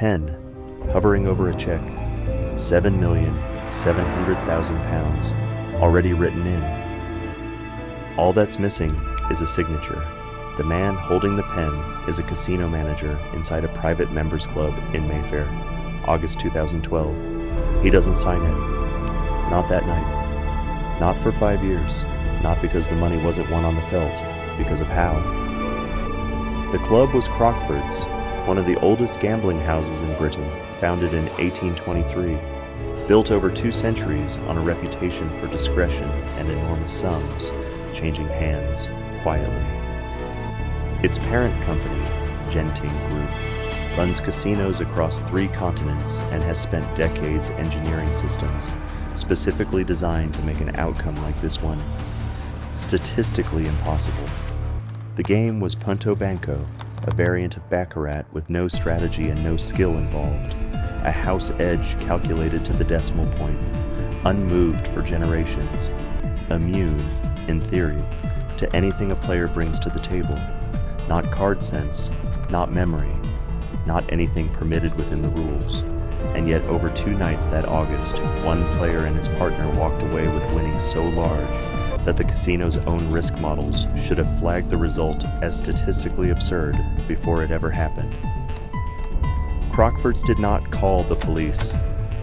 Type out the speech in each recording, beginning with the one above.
pen, hovering over a check, £7,700,000, already written in. All that's missing is a signature. The man holding the pen is a casino manager inside a private members club in Mayfair, August 2012. He doesn't sign it. Not that night. Not for 5 years. Not because the money wasn't won on the felt, because of how. The club was Crockfords, one of the oldest gambling houses in Britain, founded in 1823, built over 2 centuries on a reputation for discretion and enormous sums, changing hands quietly. Its parent company, Genting Group, runs casinos across 3 continents and has spent decades engineering systems specifically designed to make an outcome like this one statistically impossible. The game was Punto Banco, a variant of baccarat with no strategy and no skill involved, a house edge calculated to the decimal point, unmoved for generations, immune, in theory, to anything a player brings to the table. Not card sense, not memory, not anything permitted within the rules. And yet over 2 nights that August, one player and his partner walked away with winnings so large that the casino's own risk models should have flagged the result as statistically absurd before it ever happened. Crockfords did not call the police.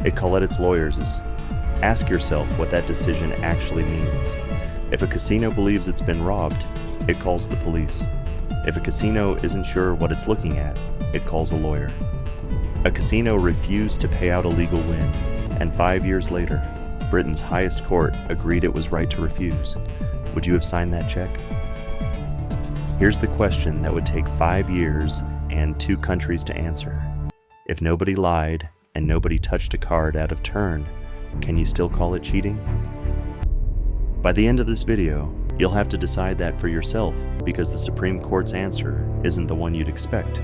It called its lawyers. Ask yourself what that decision actually means. If a casino believes it's been robbed, it calls the police. If a casino isn't sure what it's looking at, it calls a lawyer. A casino refused to pay out a legal win, and 5 years later, Britain's highest court agreed it was right to refuse. Would you have signed that check? Here's the question that would take 5 years and 2 countries to answer. If nobody lied and nobody touched a card out of turn, can you still call it cheating? By the end of this video, you'll have to decide that for yourself, because the Supreme Court's answer isn't the one you'd expect.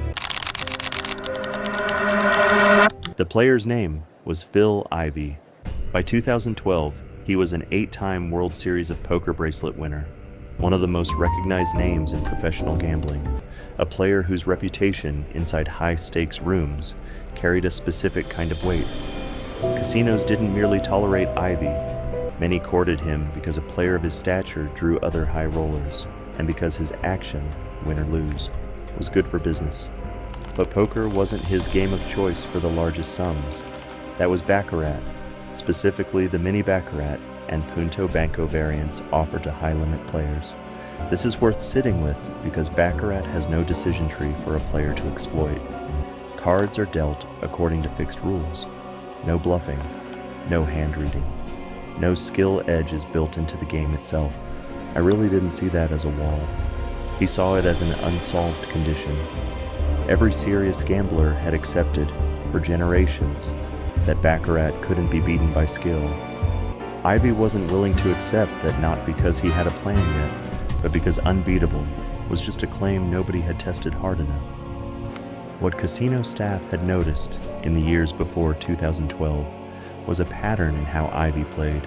The player's name was Phil Ivey. By 2012, he was an 8-time World Series of Poker bracelet winner, one of the most recognized names in professional gambling, a player whose reputation inside high-stakes rooms carried a specific kind of weight. Casinos didn't merely tolerate Ivey. Many courted him because a player of his stature drew other high rollers, and because his action, win or lose, was good for business. But poker wasn't his game of choice for the largest sums. That was baccarat, specifically the mini baccarat and Punto Banco variants offered to high-limit players. This is worth sitting with because baccarat has no decision tree for a player to exploit. Cards are dealt according to fixed rules. No bluffing, no hand-reading. No skill edge is built into the game itself. I really didn't see that as a wall. He saw it as an unsolved condition. Every serious gambler had accepted, for generations, that baccarat couldn't be beaten by skill. Ivey wasn't willing to accept that not because he had a plan yet, but because unbeatable was just a claim nobody had tested hard enough. What casino staff had noticed in the years before 2012 was a pattern in how Ivey played.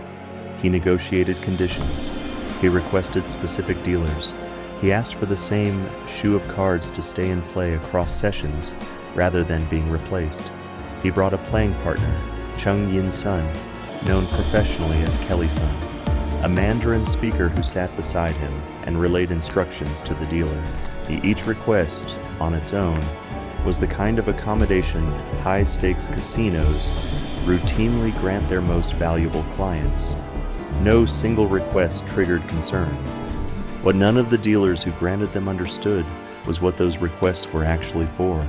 He negotiated conditions. He requested specific dealers. He asked for the same shoe of cards to stay in play across sessions rather than being replaced. He brought a playing partner, Chung Yin Sun, known professionally as Kelly Sun, a Mandarin speaker who sat beside him and relayed instructions to the dealer. Each request, on its own, was the kind of accommodation high-stakes casinos routinely grant their most valuable clients. No single request triggered concern. What none of the dealers who granted them understood was what those requests were actually for.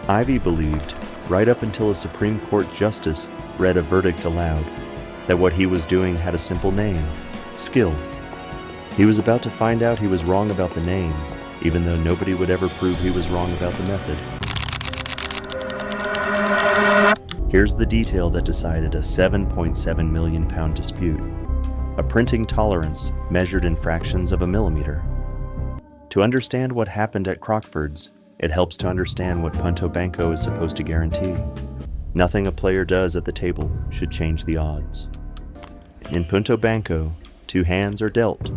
Ivey believed, right up until a Supreme Court justice read a verdict aloud, that what he was doing had a simple name: skill. He was about to find out he was wrong about the name, even though nobody would ever prove he was wrong about the method. Here's the detail that decided a £7.7 million dispute. A printing tolerance measured in fractions of a millimeter. To understand what happened at Crockfords, it helps to understand what Punto Banco is supposed to guarantee. Nothing a player does at the table should change the odds. In Punto Banco, 2 hands are dealt,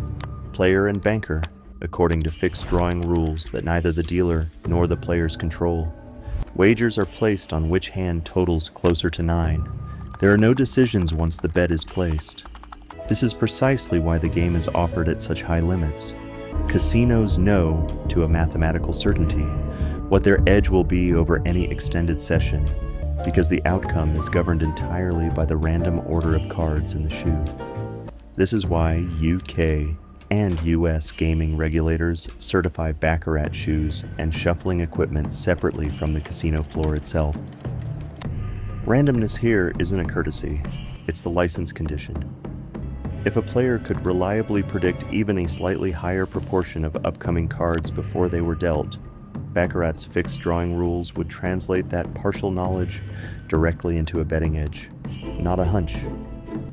player and banker, according to fixed drawing rules that neither the dealer nor the players control. Wagers are placed on which hand totals closer to 9. There are no decisions once the bet is placed. This is precisely why the game is offered at such high limits. Casinos know, to a mathematical certainty, what their edge will be over any extended session, because the outcome is governed entirely by the random order of cards in the shoe. This is why UK and US gaming regulators certify baccarat shoes and shuffling equipment separately from the casino floor itself. Randomness here isn't a courtesy, it's the license condition. If a player could reliably predict even a slightly higher proportion of upcoming cards before they were dealt, baccarat's fixed drawing rules would translate that partial knowledge directly into a betting edge, not a hunch,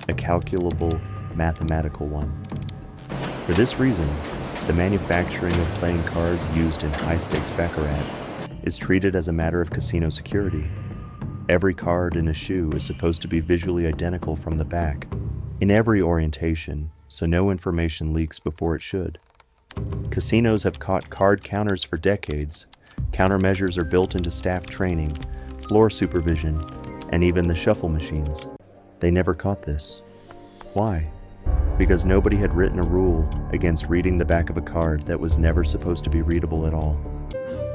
a calculable mathematical one. For this reason, the manufacturing of playing cards used in high-stakes baccarat is treated as a matter of casino security. Every card in a shoe is supposed to be visually identical from the back, in every orientation, so no information leaks before it should. Casinos have caught card counters for decades. Countermeasures are built into staff training, floor supervision, and even the shuffle machines. They never caught this. Why? Because nobody had written a rule against reading the back of a card that was never supposed to be readable at all.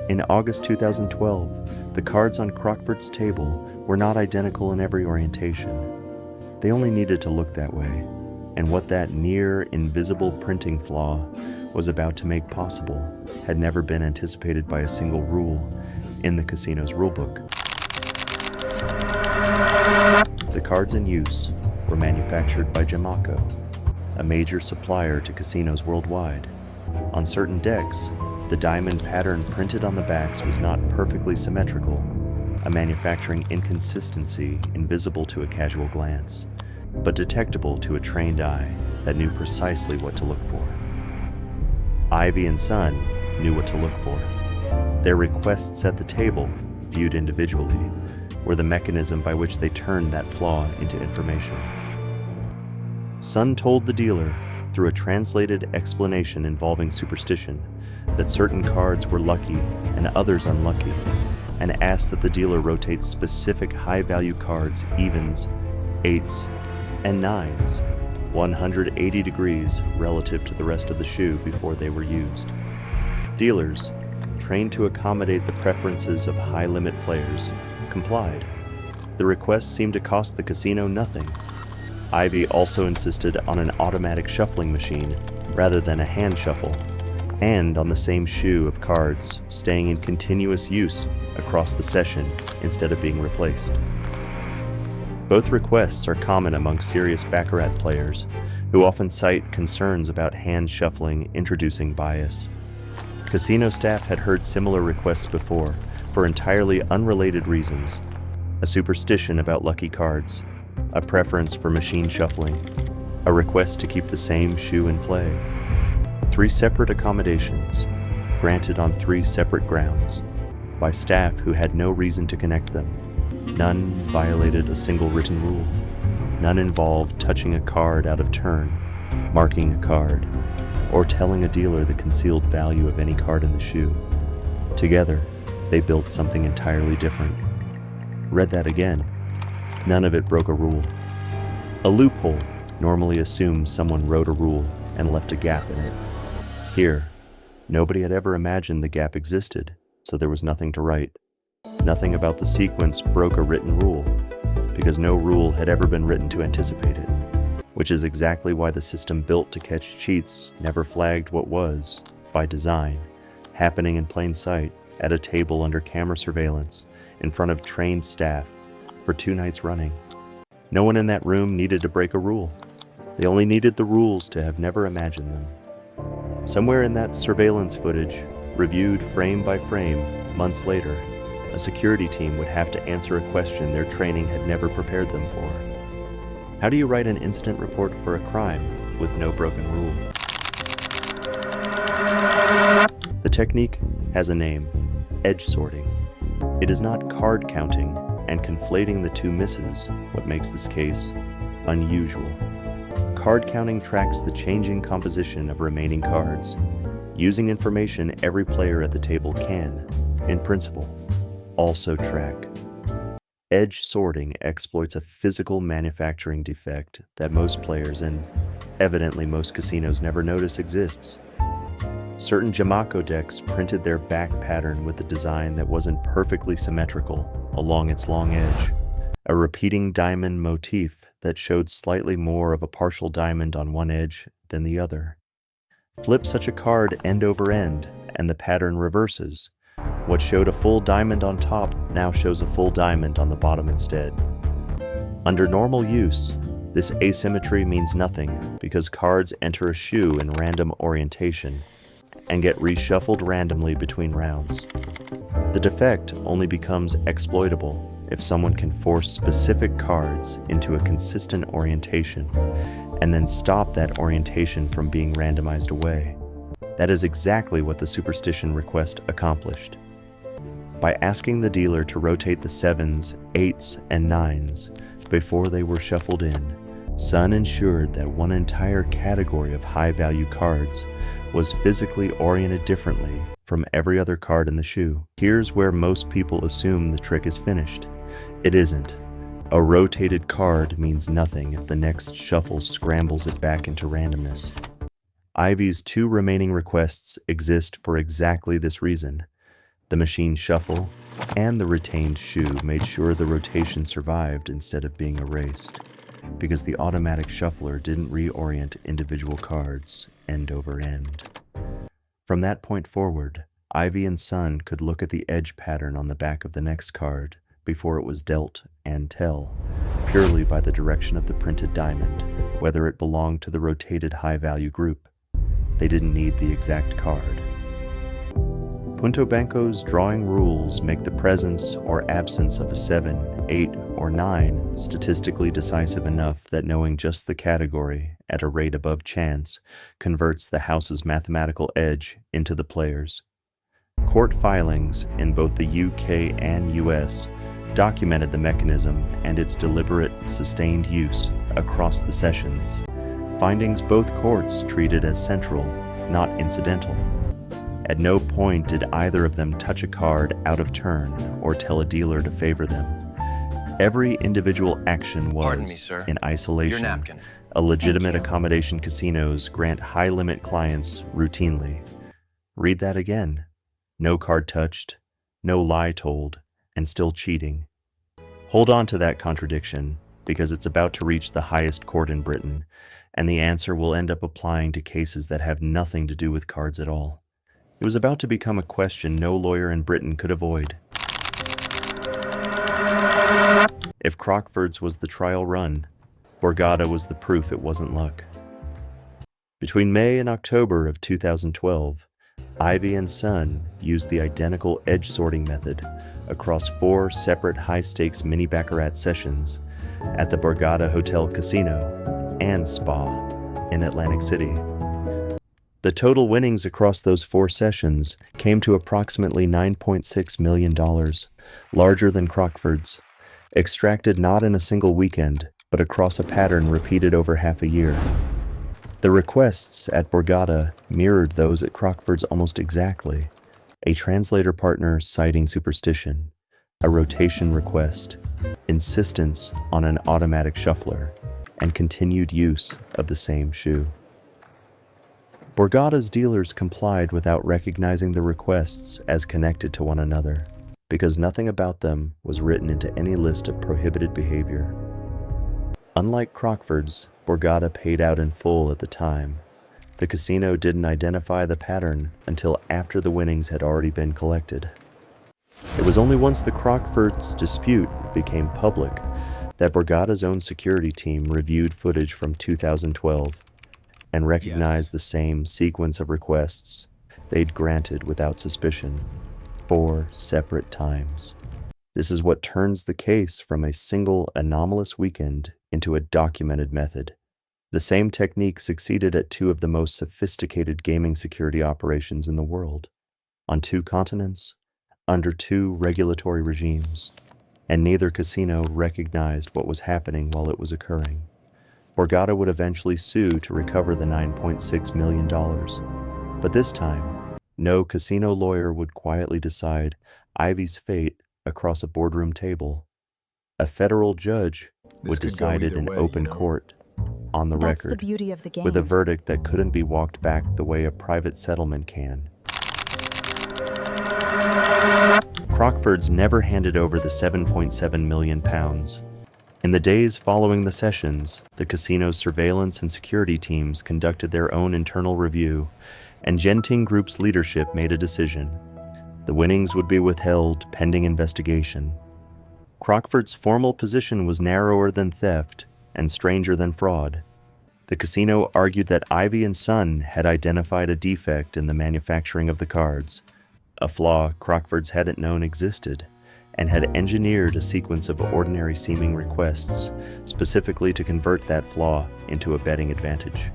In August 2012, the cards on Crockfords' table were not identical in every orientation. They only needed to look that way, and what that near invisible printing flaw was about to make possible had never been anticipated by a single rule in the casino's rulebook. The cards in use were manufactured by Jamaco, a major supplier to casinos worldwide. On certain decks, the diamond pattern printed on the backs was not perfectly symmetrical, a manufacturing inconsistency invisible to a casual glance, but detectable to a trained eye that knew precisely what to look for. Ivey and Son knew what to look for. Their requests at the table, viewed individually, were the mechanism by which they turned that flaw into information. Son told the dealer, through a translated explanation involving superstition, that certain cards were lucky and others unlucky, and asked that the dealer rotate specific high-value cards, evens, eights, and nines, 180 degrees relative to the rest of the shoe before they were used. Dealers, trained to accommodate the preferences of high-limit players, complied. The request seemed to cost the casino nothing. Ivey also insisted on an automatic shuffling machine rather than a hand shuffle, and on the same shoe of cards staying in continuous use across the session instead of being replaced. Both requests are common among serious baccarat players, who often cite concerns about hand shuffling introducing bias. Casino staff had heard similar requests before, for entirely unrelated reasons: a superstition about lucky cards, a preference for machine shuffling, a request to keep the same shoe in play. 3 separate accommodations, granted on 3 separate grounds, by staff who had no reason to connect them. None violated a single written rule. None involved touching a card out of turn, marking a card, or telling a dealer the concealed value of any card in the shoe. Together, they built something entirely different. Read that again. None of it broke a rule. A loophole normally assumes someone wrote a rule and left a gap in it. Here, nobody had ever imagined the gap existed, so there was nothing to write. Nothing about the sequence broke a written rule, because no rule had ever been written to anticipate it, which is exactly why the system built to catch cheats never flagged what was, by design, happening in plain sight at a table under camera surveillance in front of trained staff for 2 nights running. No one in that room needed to break a rule. They only needed the rules to have never imagined them. Somewhere in that surveillance footage, reviewed frame by frame, months later, a security team would have to answer a question their training had never prepared them for. How do you write an incident report for a crime with no broken rule? The technique has a name: edge sorting. It is not card counting and conflating the 2 misses what makes this case unusual. Card counting tracks the changing composition of remaining cards, using information every player at the table can, in principle, also track. Edge sorting exploits a physical manufacturing defect that most players, and evidently most casinos, never notice exists. Certain Jamaco decks printed their back pattern with a design that wasn't perfectly symmetrical along its long edge, a repeating diamond motif that showed slightly more of a partial diamond on one edge than the other. Flip such a card end over end, and the pattern reverses. What showed a full diamond on top now shows a full diamond on the bottom instead. Under normal use, this asymmetry means nothing because cards enter a shoe in random orientation and get reshuffled randomly between rounds. The defect only becomes exploitable if someone can force specific cards into a consistent orientation and then stop that orientation from being randomized away. That is exactly what the superstition request accomplished. By asking the dealer to rotate the 7s, 8s, and 9s before they were shuffled in, Sun ensured that one entire category of high-value cards was physically oriented differently from every other card in the shoe. Here's where most people assume the trick is finished. It isn't. A rotated card means nothing if the next shuffle scrambles it back into randomness. Ivey's 2 remaining requests exist for exactly this reason. The machine shuffle and the retained shoe made sure the rotation survived instead of being erased, because the automatic shuffler didn't reorient individual cards end over end. From that point forward, Ivey and Sun could look at the edge pattern on the back of the next card before it was dealt and tell, purely by the direction of the printed diamond, whether it belonged to the rotated high-value group. They didn't need the exact card. Punto Banco's drawing rules make the presence or absence of a 7, 8, or 9 statistically decisive enough that knowing just the category at a rate above chance converts the house's mathematical edge into the player's. Court filings in both the UK and US documented the mechanism and its deliberate, sustained use across the sessions, findings both courts treated as central, not incidental. At no point did either of them touch a card out of turn or tell a dealer to favor them. Every individual action was, Pardon me, sir. in isolation, Your napkin. a legitimate accommodation casinos grant high-limit clients routinely. Read that again. No card touched, no lie told, and still cheating. Hold on to that contradiction, because it's about to reach the highest court in Britain, and the answer will end up applying to cases that have nothing to do with cards at all. It was about to become a question no lawyer in Britain could avoid. If Crockfords was the trial run, Borgata was the proof it wasn't luck. Between May and October of 2012, Ivey and Sun used the identical edge sorting method across 4 separate high-stakes mini baccarat sessions at the Borgata Hotel Casino and Spa in Atlantic City. The total winnings across those 4 sessions came to approximately $9.6 million, larger than Crockfords, extracted not in a single weekend, but across a pattern repeated over half a year. The requests at Borgata mirrored those at Crockfords almost exactly, a translator partner citing superstition, a rotation request, insistence on an automatic shuffler, and continued use of the same shoe. Borgata's dealers complied without recognizing the requests as connected to one another, because nothing about them was written into any list of prohibited behavior. Unlike Crockfords, Borgata paid out in full at the time. The casino didn't identify the pattern until after the winnings had already been collected. It was only once the Crockfords dispute became public that Borgata's own security team reviewed footage from 2012 and recognized the same sequence of requests they'd granted without suspicion 4 separate times. This is what turns the case from a single anomalous weekend into a documented method. The same technique succeeded at 2 of the most sophisticated gaming security operations in the world, on 2 continents, under 2 regulatory regimes, and neither casino recognized what was happening while it was occurring. Borgata would eventually sue to recover the $9.6 million, but this time, no casino lawyer would quietly decide Ivey's fate across a boardroom table. A federal judge would decide it in open court, on the record, That's the beauty of the game. with a verdict that couldn't be walked back the way a private settlement can. Crockfords never handed over the £7.7 million. In the days following the sessions, the casino's surveillance and security teams conducted their own internal review, and Genting Group's leadership made a decision. The winnings would be withheld pending investigation. Crockford's formal position was narrower than theft and stranger than fraud. The casino argued that Ivey and Son had identified a defect in the manufacturing of the cards, a flaw Crockfords hadn't known existed, and had engineered a sequence of ordinary-seeming requests, specifically to convert that flaw into a betting advantage.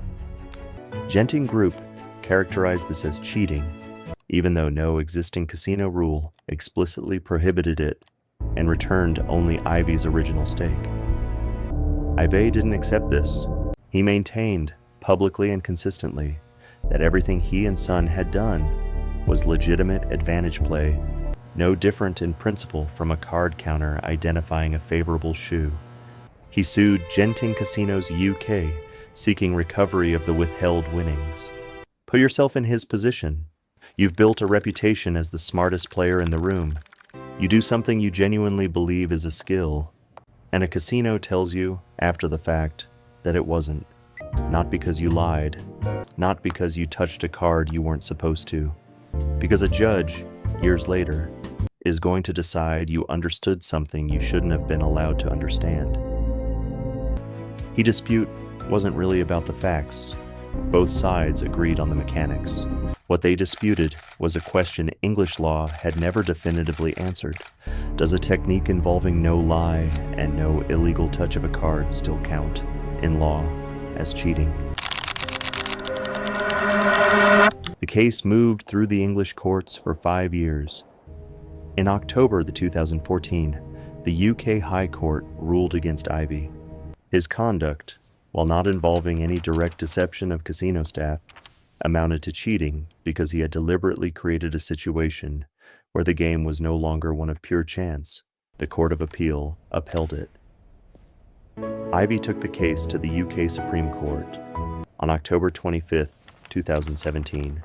Genting Group characterized this as cheating, even though no existing casino rule explicitly prohibited it, and returned only Ivey's original stake. Ivey didn't accept this. He maintained, publicly and consistently, that everything he and Son had done was legitimate advantage play, no different in principle from a card counter identifying a favorable shoe. He sued Genting Casinos UK, seeking recovery of the withheld winnings. Put yourself in his position. You've built a reputation as the smartest player in the room. You do something you genuinely believe is a skill, and a casino tells you, after the fact, that it wasn't. Not because you lied, not because you touched a card you weren't supposed to, because a judge, years later, is going to decide you understood something you shouldn't have been allowed to understand. The dispute wasn't really about the facts. Both sides agreed on the mechanics. What they disputed was a question English law had never definitively answered. Does a technique involving no lie and no illegal touch of a card still count, in law, as cheating? The case moved through the English courts for 5 years. In October 2014, the UK High Court ruled against Ivey. His conduct, while not involving any direct deception of casino staff, amounted to cheating because he had deliberately created a situation where the game was no longer one of pure chance. The Court of Appeal upheld it. Ivey took the case to the UK Supreme Court. On October 25, 2017,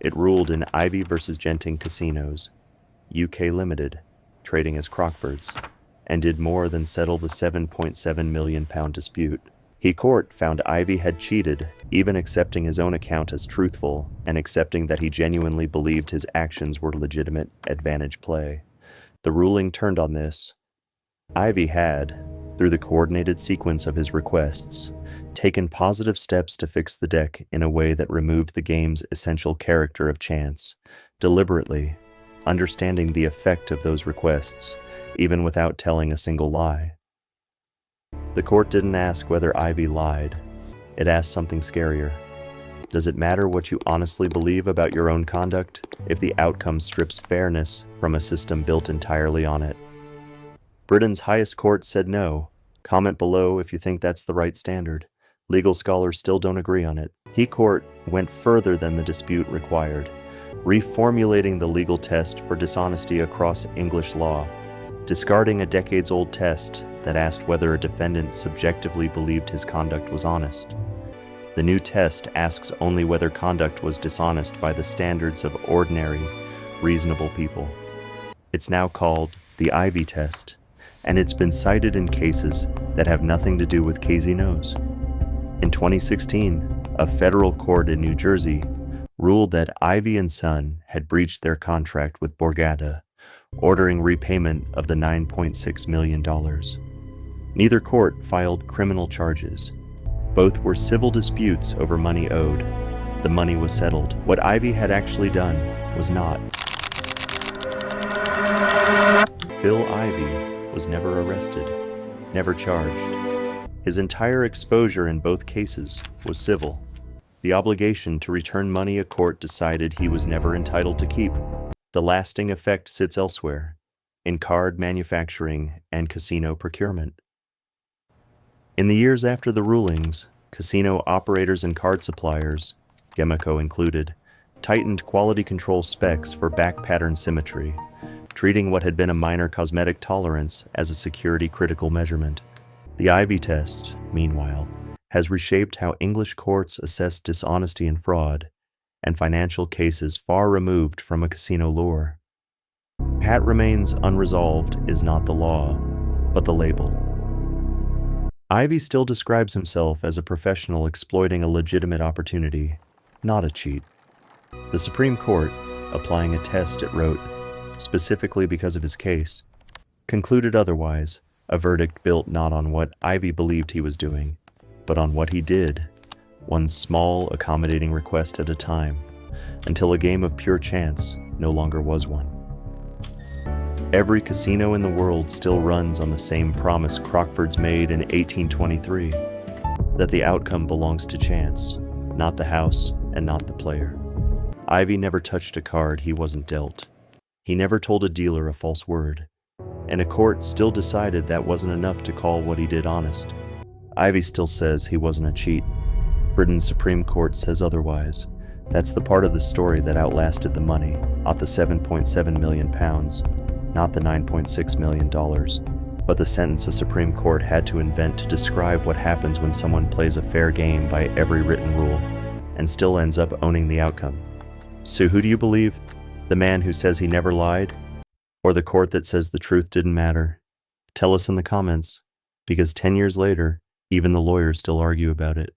it ruled in Ivey v. Genting Casinos, UK Limited, trading as Crockfords, and did more than settle the £7.7 million dispute. The court found Ivey had cheated, even accepting his own account as truthful and accepting that he genuinely believed his actions were legitimate advantage play. The ruling turned on this. Ivey had, through the coordinated sequence of his requests, taken positive steps to fix the deck in a way that removed the game's essential character of chance, deliberately, understanding the effect of those requests, even without telling a single lie. The court didn't ask whether Ivey lied. It asked something scarier. Does it matter what you honestly believe about your own conduct if the outcome strips fairness from a system built entirely on it? Britain's highest court said no. Comment below if you think that's the right standard. Legal scholars still don't agree on it. The court went further than the dispute required, reformulating the legal test for dishonesty across English law, discarding a decades-old test that asked whether a defendant subjectively believed his conduct was honest. The new test asks only whether conduct was dishonest by the standards of ordinary, reasonable people. It's now called the Ivey test, and it's been cited in cases that have nothing to do with casinos. In 2016, a federal court in New Jersey ruled that Ivey and Son had breached their contract with Borgata, ordering repayment of the $9.6 million. Neither court filed criminal charges. Both were civil disputes over money owed. The money was settled. What Ivey had actually done was not. Phil Ivey was never arrested, never charged. His entire exposure in both cases was civil. The obligation to return money a court decided he was never entitled to keep. The lasting effect sits elsewhere, in card manufacturing and casino procurement. In the years after the rulings, casino operators and card suppliers, Gemico included, tightened quality control specs for back pattern symmetry, treating what had been a minor cosmetic tolerance as a security-critical measurement. The Ivey test, meanwhile, has reshaped how English courts assess dishonesty and fraud, and financial cases far removed from a casino lure. What remains unresolved is not the law, but the label. Ivey still describes himself as a professional exploiting a legitimate opportunity, not a cheat. The Supreme Court, applying a test it wrote specifically because of his case, concluded otherwise, a verdict built not on what Ivey believed he was doing, but on what he did, one small, accommodating request at a time, until a game of pure chance no longer was one. Every casino in the world still runs on the same promise Crockfords made in 1823, that the outcome belongs to chance, not the house and not the player. Ivey never touched a card he wasn't dealt. He never told a dealer a false word, and a court still decided that wasn't enough to call what he did honest. Ivey still says he wasn't a cheat. Britain's Supreme Court says otherwise. That's the part of the story that outlasted the money, not the £7.7 million, not the $9.6 million, but the sentence a Supreme Court had to invent to describe what happens when someone plays a fair game by every written rule, and still ends up owning the outcome. So who do you believe? The man who says he never lied? Or the court that says the truth didn't matter? Tell us in the comments, because 10 years later, even the lawyers still argue about it.